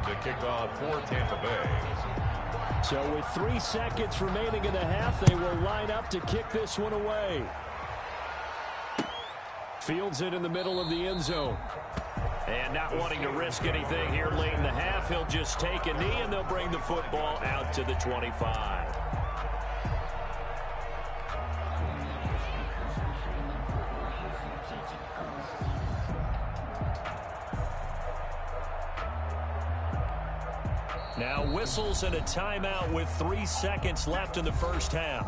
to kick off for Tampa Bay. So with 3 seconds remaining in the half, they will line up to kick this one away. Fields it in the middle of the end zone. And not wanting to risk anything here late in the half, he'll just take a knee, and they'll bring the football out to the 25. Now whistles and a timeout with 3 seconds left in the first half.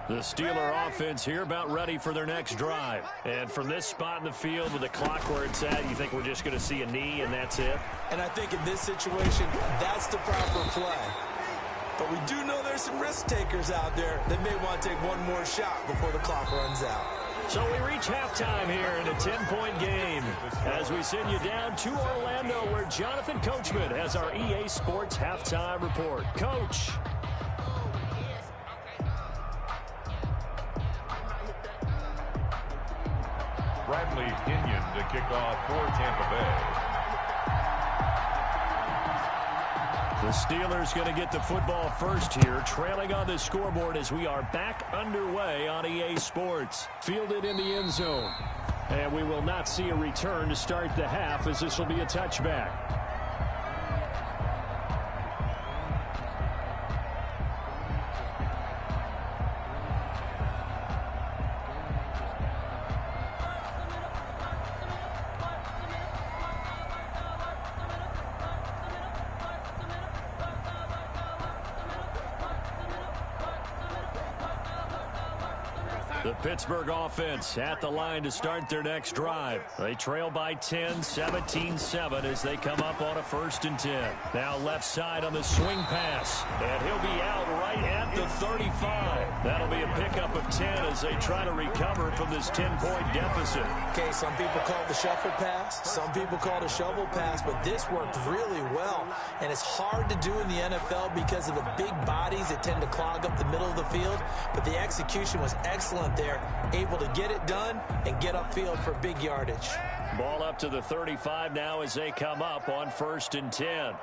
The Steeler offense here about ready for their next drive. And from this spot in the field with the clock where it's at, you think we're just going to see a knee and that's it? And I think in this situation, that's the proper play. But we do know there's some risk takers out there that may want to take one more shot before the clock runs out. So we reach halftime here in a 10-point game as we send you down to Orlando where Jonathan Coachman has our EA Sports halftime report. Coach. Bradley Pinion to kick off for Tampa Bay. The Steelers going to get the football first here, trailing on the scoreboard as we are back underway on EA Sports. Fielded in the end zone. And we will not see a return to start the half as this will be a touchback. The Pittsburgh offense at the line to start their next drive. They trail by 10, 17-7 as they come up on a 1st and 10. Now left side on the swing pass. And he'll be out right at the 35. That'll be a pickup of 10 as they try to recover from this 10-point deficit. Okay, some people call it the shuffle pass. Some people call it a shovel pass. But this worked really well. And it's hard to do in the NFL because of the big bodies that tend to clog up the middle of the field. But the execution was excellent there, able to get it done and get upfield for big yardage. Ball up to the 35 now as they come up on 1st and 10.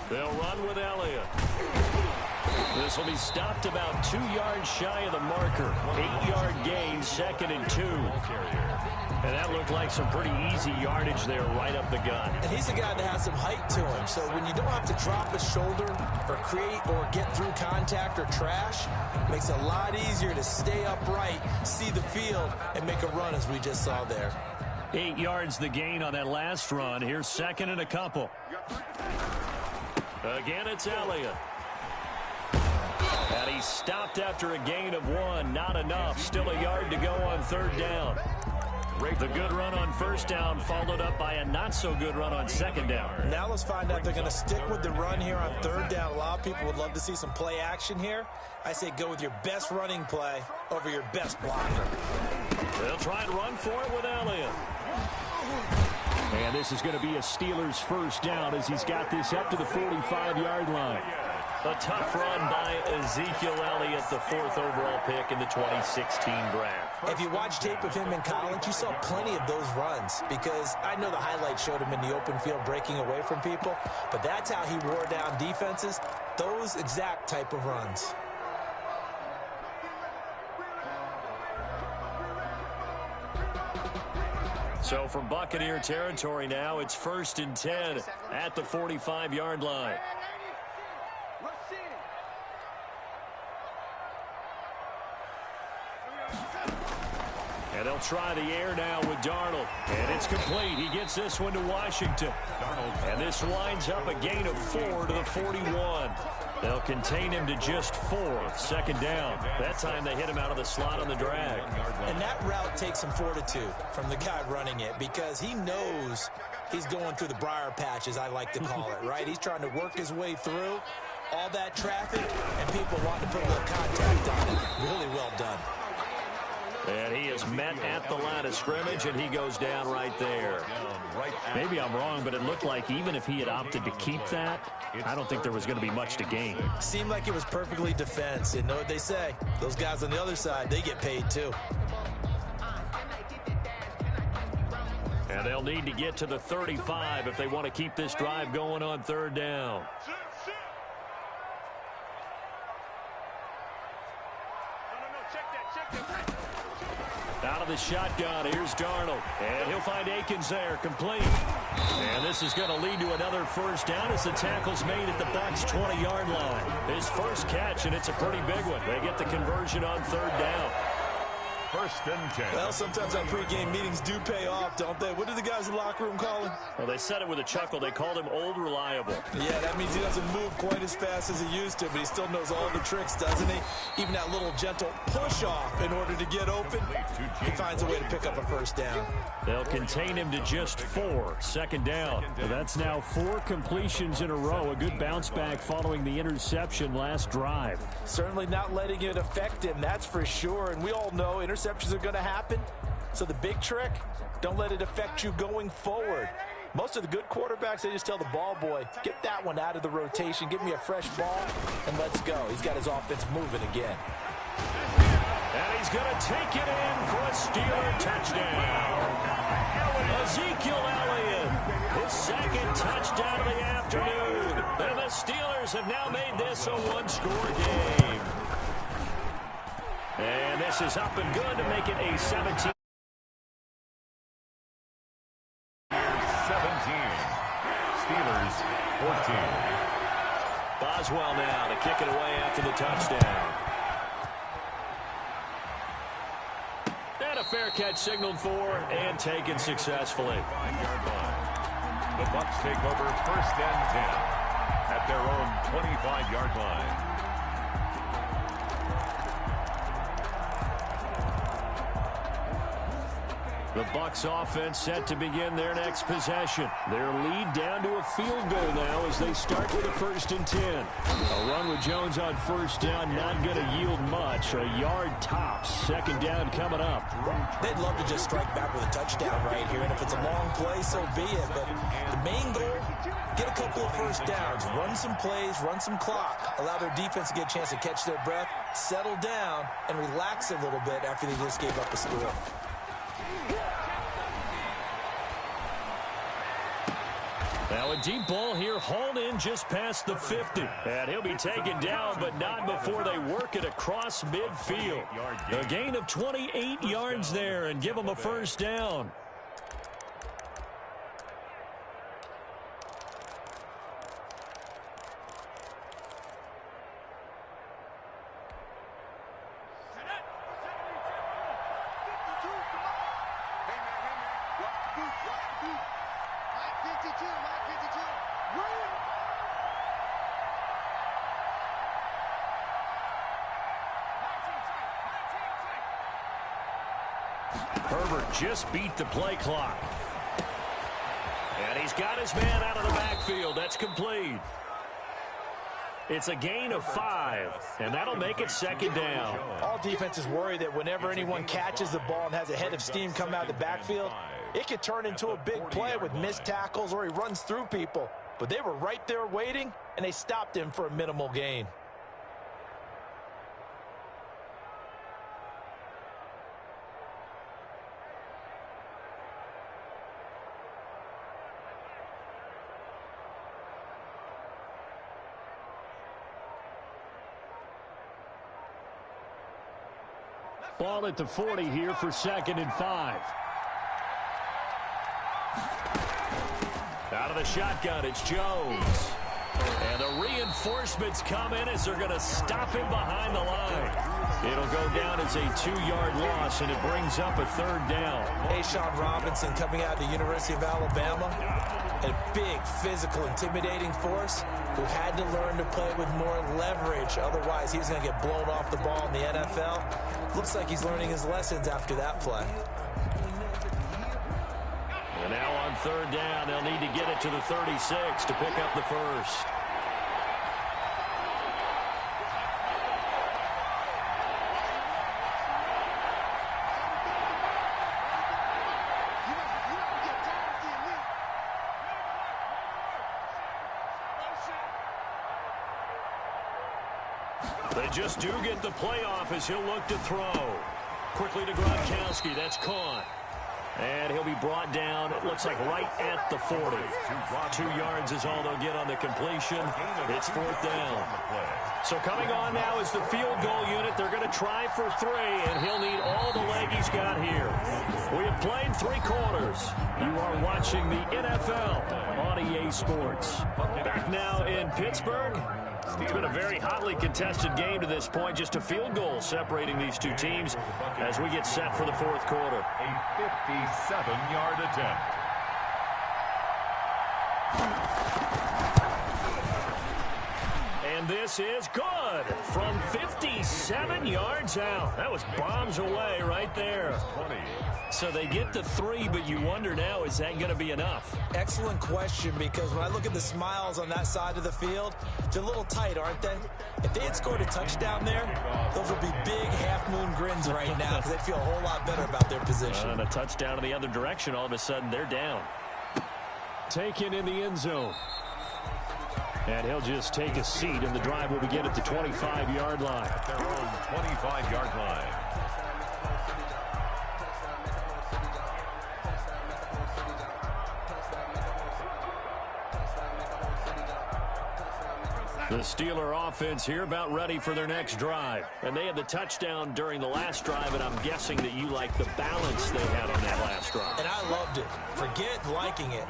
They'll run with Elliott. This will be stopped about 2 yards shy of the marker. 8-yard gain, 2nd and 2. And that looked like some pretty easy yardage there right up the gut. And he's a guy that has some height to him. So when you don't have to drop his shoulder or create or get through contact or trash, it makes it a lot easier to stay upright, see the field, and make a run as we just saw there. 8 yards the gain on that last run. Here's 2nd and a couple. Again, it's Elliott. And he stopped after a gain of 1. Not enough. Still a yard to go on 3rd down. The good run on 1st down followed up by a not-so-good run on 2nd down. Now let's find out if they're going to stick with the run here on 3rd down. A lot of people would love to see some play action here. I say go with your best running play over your best blocker. They'll try and run for it with Elliott. And this is going to be a Steelers 1st down as he's got this up to the 45-yard line. A tough run by Ezekiel Elliott, the 4th overall pick in the 2016 draft. If you watch tape of him in college, you saw plenty of those runs because I know the highlights showed him in the open field breaking away from people, but that's how he wore down defenses, those exact type of runs. So from Buccaneer territory now, it's 1st and 10 at the 45-yard line. And they'll try the air now with Darnold. And it's complete. He gets this one to Washington. And this winds up a gain of 4 to the 41. They'll contain him to just 4. Second down. That time they hit him out of the slot on the drag. And that route takes some fortitude from the guy running it because he knows he's going through the briar patch, as I like to call it, right? He's trying to work his way through all that traffic, and people want to put a little contact on it. Really well done. And he is met at the line of scrimmage, and he goes down right there. Maybe I'm wrong, but it looked like even if he had opted to keep that, I don't think there was going to be much to gain. Seemed like it was perfectly defense. And know what they say? Those guys on the other side, they get paid too. And they'll need to get to the 35 if they want to keep this drive going on third down. Out of the shotgun, here's Darnold. And he'll find Akins there, complete. And this is going to lead to another first down as the tackle's made at the Bucs' 20-yard line. His first catch, and it's a pretty big one. They get the conversion on third down. First and 10. Well, sometimes our pregame meetings do pay off, don't they? What do the guys in the locker room call him? Well, they said it with a chuckle. They called him Old Reliable. Yeah, that means he doesn't move quite as fast as he used to, but he still knows all the tricks, doesn't he? Even that little gentle push-off in order to get open, he finds a way to pick up a first down. They'll contain him to just 4. Second down. Well, that's now 4 completions in a row. A good bounce back following the interception last drive. Certainly not letting it affect him, that's for sure. And we all know interceptions are going to happen. So the big trick, don't let it affect you going forward. Most of the good quarterbacks, they just tell the ball boy, get that one out of the rotation, give me a fresh ball, and let's go. He's got his offense moving again. And he's going to take it in for a Steeler touchdown. Ezekiel Elliott, his second touchdown of the afternoon. And the Steelers have now made this a one-score game. And this is up and good to make it a 17. 17. Steelers 14. Boswell now to kick it away after the touchdown. And a fair catch signaled for and taken successfully. 5-yard line. The Bucs take over first and 10 at their own 25-yard line. The Bucs offense set to begin their next possession. Their lead down to a field goal now as they start with a first and 10. A run with Jones on first down, not going to yield much. A yard tops. Second down coming up. They'd love to just strike back with a touchdown right here, and if it's a long play, so be it. But the main goal, get a couple of first downs, run some plays, run some clock, allow their defense to get a chance to catch their breath, settle down, and relax a little bit after they just gave up a score. Now a deep ball here, hauled in just past the 50. And he'll be taken down, but not before they work it across midfield. A gain of 28 yards there and give them a first down. Herbert just beat the play clock. And he's got his man out of the backfield. That's complete. It's a gain of 5, and that'll make it second down. All defenses worry that whenever anyone catches the ball and has a head of steam come out of the backfield, it could turn into a big play with missed tackles or he runs through people. But they were right there waiting, and they stopped him for a minimal gain. Ball at the 40 here for second and 5. Out of the shotgun, it's Jones. And the reinforcements come in as they're going to stop him behind the line. It'll go down as a 2-yard loss, and it brings up a 3rd down. Sean Robinson coming out of the University of Alabama, a big, physical, intimidating force who had to learn to play with more leverage. Otherwise, he was going to get blown off the ball in the NFL. Looks like he's learning his lessons after that play. And now on 3rd down, they'll need to get it to the 36 to pick up the first. They just do get the playoff as he'll look to throw. Quickly to Gronkowski. That's caught. And he'll be brought down, it looks like right at the 40. 2 yards is all they'll get on the completion. It's 4th down. So coming on now is the field goal unit. They're going to try for 3, and he'll need all the leg he's got here. We have played 3 quarters. You are watching the NFL on EA Sports. Back now in Pittsburgh. It's been a very hotly contested game to this point. Just a field goal separating these two teams as we get set for the 4th quarter. A 57-yard attempt. And this is good from 57 yards out. That was bombs away right there. 20. So they get the 3, but you wonder now, is that going to be enough? Excellent question, because when I look at the smiles on that side of the field, they're a little tight, aren't they? If they had scored a touchdown there, those would be big half-moon grins right now because they'd feel a whole lot better about their position. And a touchdown in the other direction, all of a sudden they're down. Taken in the end zone. And he'll just take a seat, and the drive will begin at the 25-yard line. At their own 25-yard line. The Steeler offense here about ready for their next drive. And they had the touchdown during the last drive, and I'm guessing that you like the balance they had on that last drive. And I loved it. Forget liking it.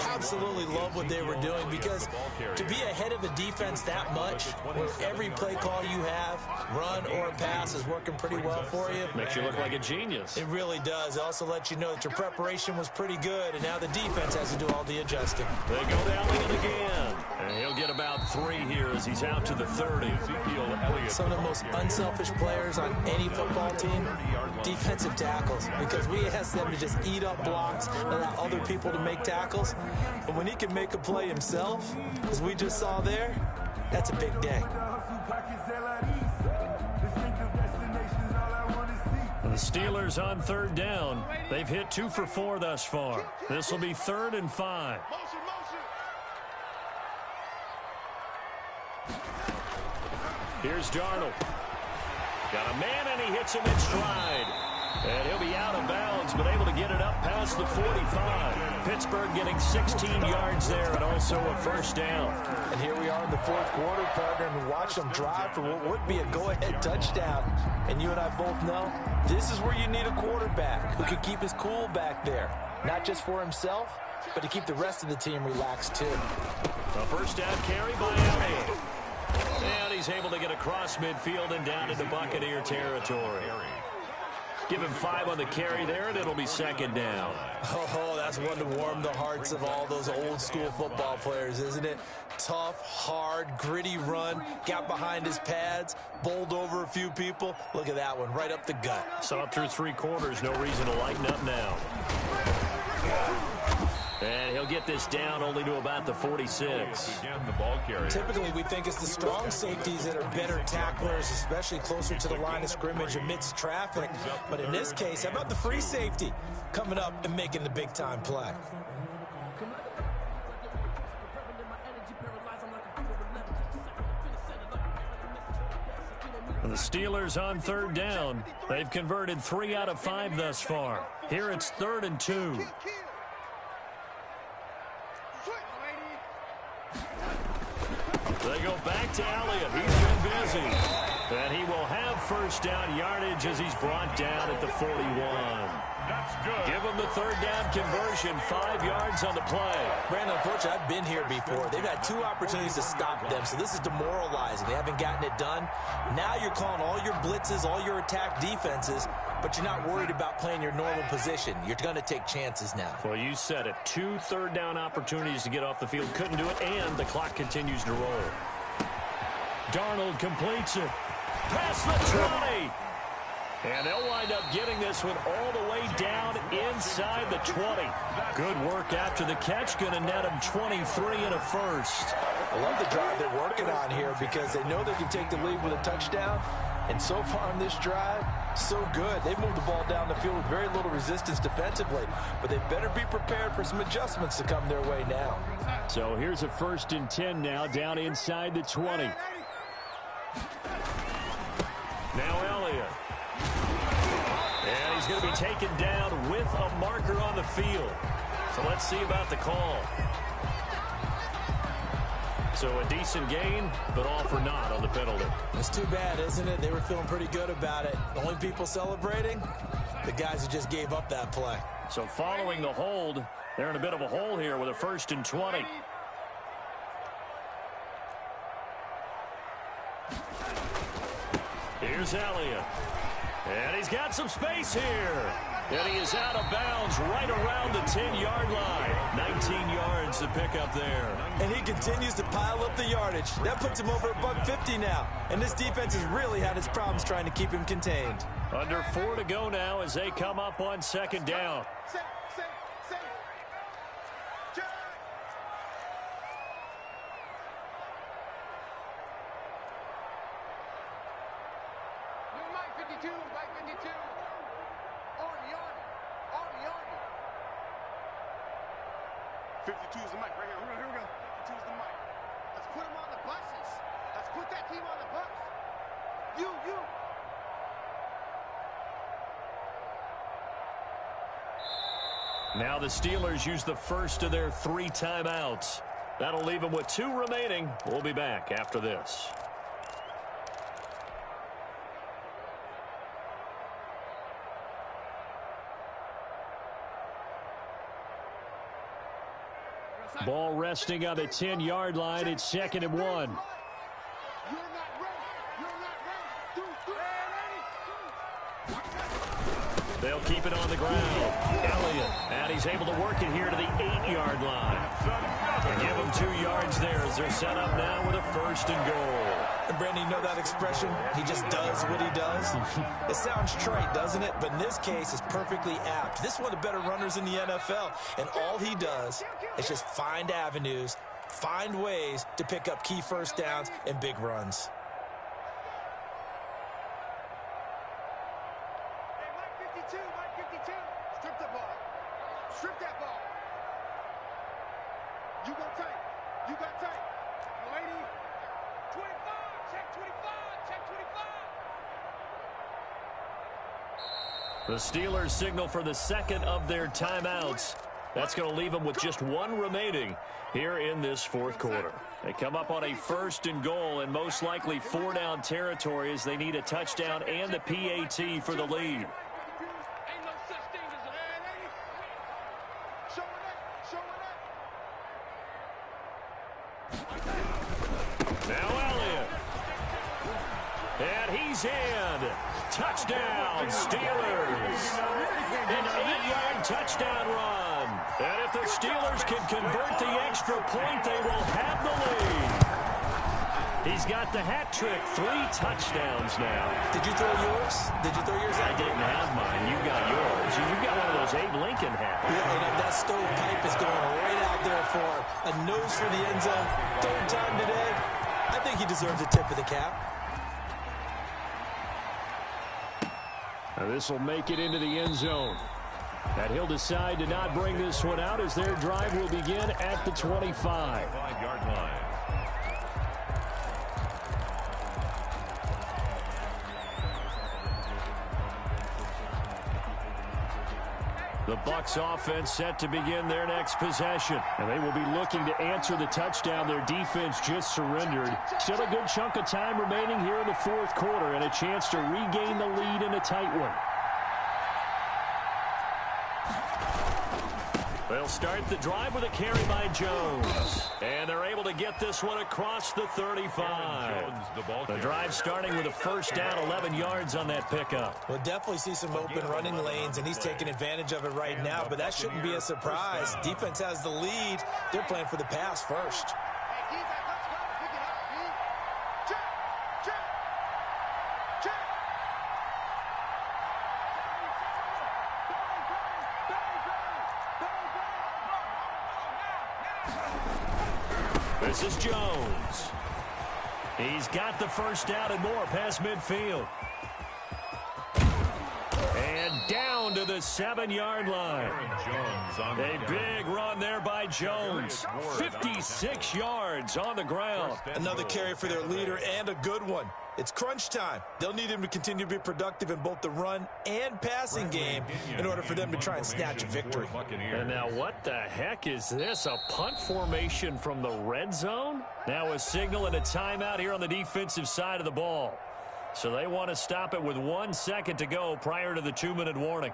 Absolutely love what they were doing, because to be ahead of a defense that much, where every play call you have, run or pass, is working pretty well for you. Makes you look like a genius. It really does. It also lets you know that your preparation was pretty good, and now the defense has to do all the adjusting. They go down with it again. And he'll get about 3 here as he's out to the 30. Some of the most unselfish players on any football team, defensive tackles, because we ask them to just eat up blocks and allow other people to make tackles. But when he can make a play himself, as we just saw there, that's a big day. The Steelers on 3rd down. They've hit 2 for 4 thus far. This will be 3rd and 5. Here's Darnold. Got a man, and he hits him in stride. And he'll be out of bounds, but able to get it up past the 45. Pittsburgh getting 16 yards there, and also a 1st down. And here we are in the 4th quarter, partner, and watch them drive for what would be a go-ahead touchdown. And you and I both know this is where you need a quarterback who can keep his cool back there. Not just for himself, but to keep the rest of the team relaxed, too. A 1st down carry by Elliott. And he's able to get across midfield and down into Buccaneer territory. Give him 5 on the carry there, and it'll be 2nd down. Oh, that's one to warm the hearts of all those old-school football players, isn't it? Tough, hard, gritty run, got behind his pads, bowled over a few people. Look at that one, right up the gut. Saw it through 3 quarters, no reason to lighten up now. And he'll get this down only to about the 46. Again, the ball carrier. Typically, we think it's the strong safeties that are better tacklers, especially closer to the line of scrimmage amidst traffic. But in this case, how about the free safety coming up and making the big-time play? The Steelers on 3rd down. They've converted 3 out of 5 thus far. Here it's 3rd and 2. They go back to Elliott. He's been busy. And he will have 1st down yardage as he's brought down at the 41. That's good. Give them the third down conversion, 5 yards on the play. Brandon, unfortunately, I've been here before. They've had 2 opportunities to stop them, so this is demoralizing. They haven't gotten it done. Now you're calling all your blitzes, all your attack defenses, but you're not worried about playing your normal position. You're going to take chances now. Well, you said it. 2 third-down opportunities to get off the field. Couldn't do it, and the clock continues to roll. Darnold completes it. Past the 20. And they'll wind up getting this one all the way down inside the 20. Good work after the catch. Going to net them 23 and a first. I love the drive they're working on here because they know they can take the lead with a touchdown. And so far on this drive, so good. They've moved the ball down the field with very little resistance defensively. But they better be prepared for some adjustments to come their way now. So here's a 1st and 10 now down inside the 20. Now Elliott. And he's going to be taken down with a marker on the field. So let's see about the call. So a decent gain, but all for naught on the penalty. It's too bad, isn't it? They were feeling pretty good about it. The only people celebrating, the guys who just gave up that play. So following the hold, they're in a bit of a hole here with a 1st and 20. Here's Elliott. And he's got some space here. And he is out of bounds right around the 10-yard line. 19 yards to pick up there. And he continues to pile up the yardage. That puts him over $150 now. And this defense has really had its problems trying to keep him contained. Under 4 to go now as they come up on 2nd down. Now the Steelers use the first of their 3 timeouts. That'll leave them with 2 remaining. We'll be back after this. Ball resting on the 10-yard line. It's 2nd and 1. They'll keep it on the ground. Elliott, and he's able to work it here to the 8-yard line. And give them 2 yards there as they're set up now with a 1st and goal. And Brandon, you know that expression? He just does what he does. It sounds trite, doesn't it? But in this case, it's perfectly apt. This is one of the better runners in the NFL. And all he does is just find avenues, find ways to pick up key 1st downs and big runs. The Steelers signal for the 2nd of their timeouts. That's going to leave them with just 1 remaining here in this 4th quarter. They come up on a 1st and goal and most likely 4-down territory as they need a touchdown and the PAT for the lead. Now Elliott. And he's in. Touchdown, Steelers. An 8-yard touchdown run. And if the Steelers can convert the extra point, they will have the lead. He's got the hat trick, 3 touchdowns now. Did you throw yours? Did you throw yours out? I didn't have mine. You got yours. You got one of those Abe Lincoln hats. Yeah, and that stovepipe is going right out there for a nose for the end zone. 3rd time today. I think he deserves a tip of the cap. Now this will make it into the end zone. And he'll decide to not bring this one out as their drive will begin at the 25. 5-yard line. The Bucs offense set to begin their next possession. And they will be looking to answer the touchdown their defense just surrendered. Still a good chunk of time remaining here in the 4th quarter and a chance to regain the lead in a tight one. They'll start the drive with a carry by Jones. And they're able to get this one across the 35. The drive starting with a first down, 11 yards on that pickup. We'll definitely see some open running lanes, and he's taking advantage of it right now, but that shouldn't be a surprise. Defense has the lead. They're playing for the pass first. This is Jones. He's got the first down and more past midfield. And down to the 7-yard line. A big run there by Jones. 56 yards on the ground. Another carry for their leader and a good one. It's crunch time. They'll need him to continue to be productive in both the run and passing game in order for them to try and snatch a victory. And now what the heck is this? A punt formation from the red zone? Now a signal and a timeout here on the defensive side of the ball. So they want to stop it with 1 second to go prior to the 2-minute warning.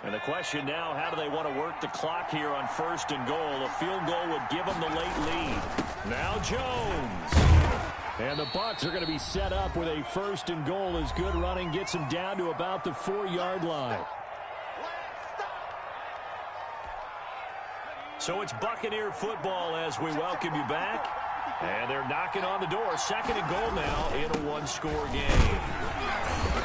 And the question now, how do they want to work the clock here on 1st and goal? A field goal would give them the late lead. Now Jones. And the Bucs are going to be set up with a 1st and goal as good running gets them down to about the 4-yard line. So it's Buccaneer football as we welcome you back. And they're knocking on the door. 2nd and goal now in a 1-score game.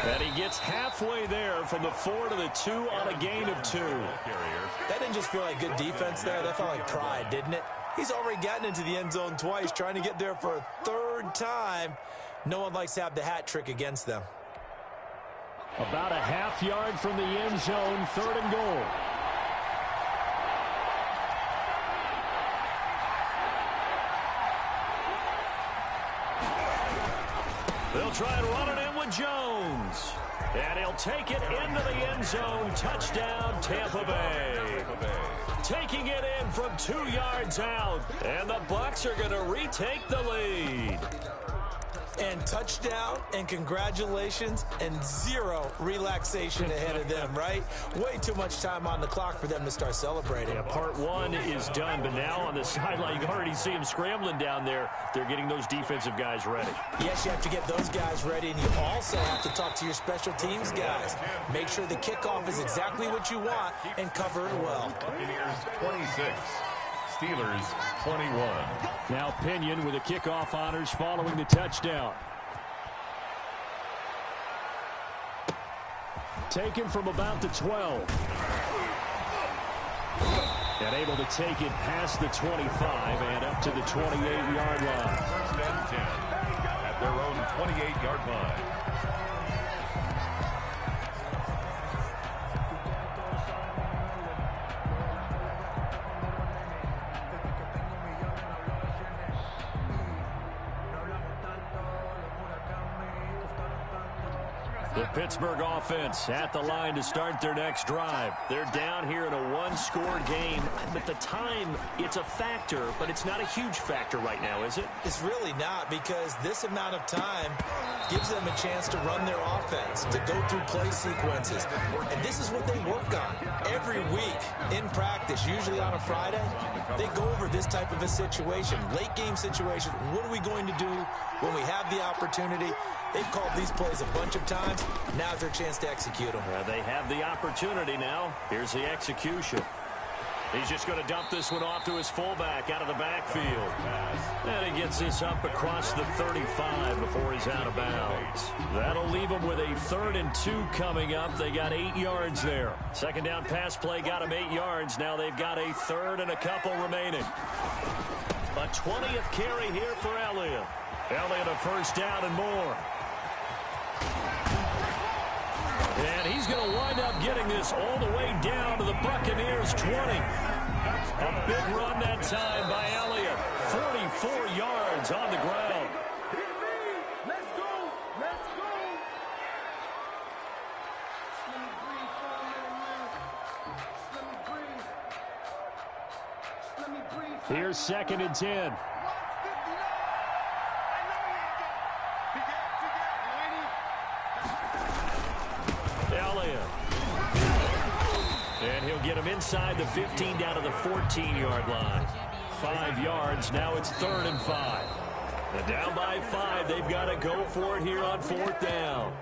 And he gets halfway there from the 4 to the 2 on a gain of 2. That didn't just feel like good defense there. That felt like pride, didn't it? He's already gotten into the end zone twice, trying to get there for a 3rd time. No one likes to have the hat trick against them. About a half yard from the end zone, 3rd and goal. They'll try and run it in with Jones. And he'll take it into the end zone. Touchdown, Tampa Bay. Taking it in from 2 yards out. And the Bucs are going to retake the lead. And touchdown, and congratulations, and 0 relaxation ahead of them, right? Way too much time on the clock for them to start celebrating. Yeah, part 1 is done, but now on the sideline, you can already see them scrambling down there. They're getting those defensive guys ready. Yes, you have to get those guys ready, and you also have to talk to your special teams guys. Make sure the kickoff is exactly what you want and cover it well. Buccaneers 26. Steelers 21. Now Pinion with the kickoff honors following the touchdown. Taken from about the 12. And able to take it past the 25 and up to the 28-yard line. 1st and 10 at their own 28-yard line. The Pittsburgh offense at the line to start their next drive. They're down here in a 1-score game. But the time, it's a factor, but it's not a huge factor right now, is it? It's really not, because this amount of time gives them a chance to run their offense, to go through play sequences. And this is what they work on every week in practice, usually on a Friday. They go over this type of a situation, late game situation. What are we going to do when we have the opportunity? They've called these plays a bunch of times. Now's their chance to execute them. They have the opportunity now. Here's the execution. He's just going to dump this one off to his fullback out of the backfield. And he gets this up across the 35 before he's out of bounds. That'll leave him with a 3rd and 2 coming up. They got 8 yards there. 2nd down pass play got him 8 yards. Now they've got a 3rd and a couple remaining. A 20th carry here for Elliott. Elliott a 1st down and more. And he's going to wind up getting this all the way down to the Buccaneers' 20. A big run that time by Elliott. 44 yards on the ground. Let's go. Let's go. Let me breathe. Here's 2nd and 10. Elliott. And he'll get him inside the 15 down to the 14-yard line. 5 yards. Now it's 3rd and 5. And down by 5. They've got to go for it here on 4th down.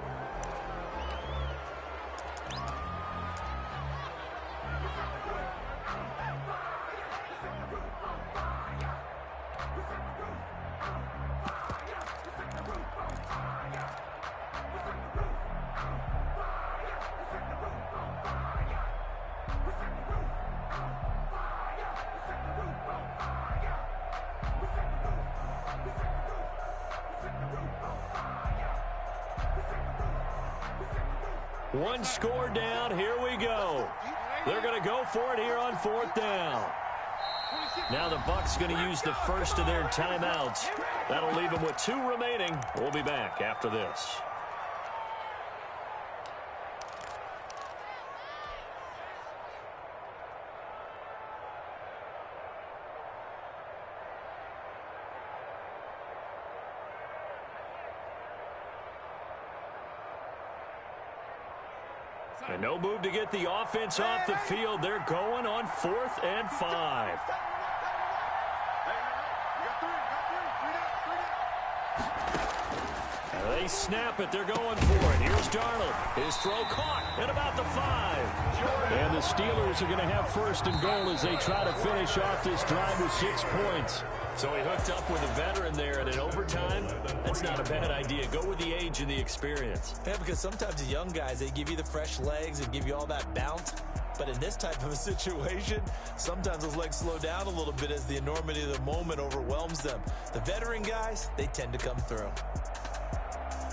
One score down. Here we go. They're going to go for it here on 4th down. Now the Bucs going to use the first of their timeouts. That'll leave them with 2 remaining. We'll be back after this. And no move to get the offense off the field. They're going on 4th and 5. They snap it. They're going for it. Here's Darnold. His throw caught at about the 5. And the Steelers are going to have 1st and goal as they try to finish off this drive with 6 points. So he hooked up with a veteran there, and in overtime, that's not a bad idea. Go with the age and the experience. Yeah, because sometimes the young guys, they give you the fresh legs and give you all that bounce. But in this type of a situation, sometimes those legs slow down a little bit as the enormity of the moment overwhelms them. The veteran guys, they tend to come through.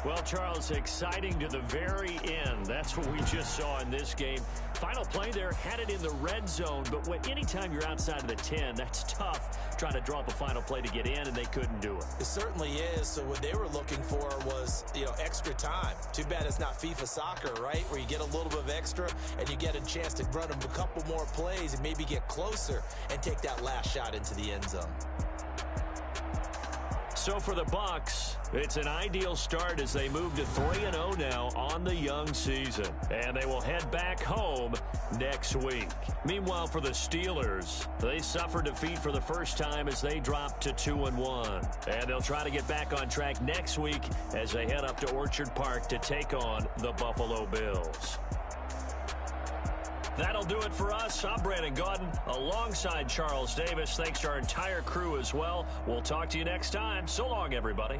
Well, Charles, exciting to the very end. That's what we just saw in this game. Final play there, had it in the red zone, but anytime you're outside of the 10, that's tough. Trying to draw up a final play to get in, and they couldn't do it. It certainly is. So what they were looking for was, extra time. Too bad it's not FIFA soccer, right, where you get a little bit of extra and you get a chance to run them a couple more plays and maybe get closer and take that last shot into the end zone. So for the Bucs, it's an ideal start as they move to 3-0 now on the young season. And they will head back home next week. Meanwhile, for the Steelers, they suffered defeat for the first time as they dropped to 2-1. And they'll try to get back on track next week as they head up to Orchard Park to take on the Buffalo Bills. That'll do it for us. I'm Brandon Gaudin alongside Charles Davis. Thanks to our entire crew as well. We'll talk to you next time. So long, everybody.